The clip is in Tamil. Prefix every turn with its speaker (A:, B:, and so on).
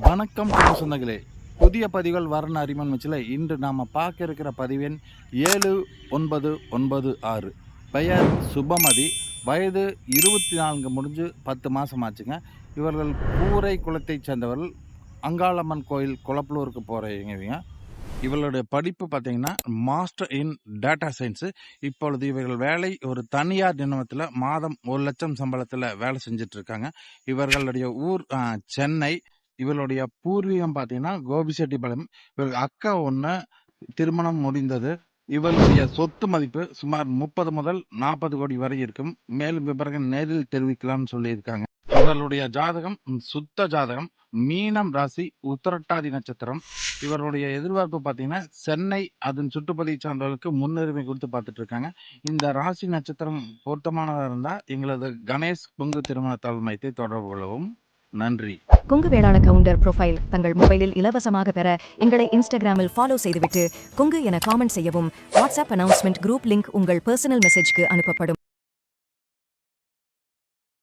A: வணக்கம் சொந்தங்களே, புதிய பதிவுகள் வரணும் அறிமுகம் வச்சுல இன்று நாம் பார்க்க இருக்கிற பதிவெண் 7996. பெயர் சுபமதி, வயது 24 முடிஞ்சு 10 மாதம் ஆச்சுங்க. இவர்கள் கூரை குலத்தைச் சேர்ந்தவர்கள். அங்காளம்மன் கோயில் குளப்பலூருக்கு போகிறவங்க. இவர்களுடைய படிப்பு பார்த்தீங்கன்னா மாஸ்டர் இன் டேட்டா சயின்ஸு. இப்பொழுது இவர்கள் வேலை ஒரு தனியார் நிறுவனத்தில் மாதம் 1,00,000 சம்பளத்தில் வேலை செஞ்சுட்டு இருக்காங்க. இவர்களுடைய ஊர் சென்னை. இவளுடைய பூர்வீகம் பார்த்தீங்கன்னா கோபிச்செட்டிப்பாளையம். இவர்கள் அக்கா ஒன்று திருமணம் முடிந்தது. இவளுடைய சொத்து மதிப்பு சுமார் 30 முதல் 40 கோடி வரை இருக்கும். மேலும் விவரங்கள் நேரில் தெரிவிக்கலாம்னு சொல்லியிருக்காங்க. இவர்களுடைய ஜாதகம் சுத்த ஜாதகம், மீனம் ராசி, உத்திரட்டாதி நட்சத்திரம். இவருடைய எதிர்பார்ப்பு பார்த்தீங்கன்னா சென்னை அதன் சுற்றுப்பகுதியை சார்ந்தவர்களுக்கு முன்னுரிமை கொடுத்து பார்த்துட்டு இருக்காங்க. இந்த ராசி நட்சத்திரம் பொருத்தமானதாக இருந்தால் எங்களது கணேஷ் கொங்கு திருமண தலைமையத்தை தொடர்பு கொள்ளவும். நன்றி.
B: கொங்கு வேளாள கவுண்டர் ப்ரொஃபைல் தங்கள் மொபைலில் இலவசமாக பெற எங்களை இன்ஸ்டாகிராமில் ஃபாலோ செய்துவிட்டு கொங்கு என காமெண்ட் செய்யவும். வாட்ஸ்அப் அனௌன்ஸ்மெண்ட் குரூப் லிங்க் உங்கள் பர்சனல் மெசேஜ்க்கு அனுப்பப்படும்.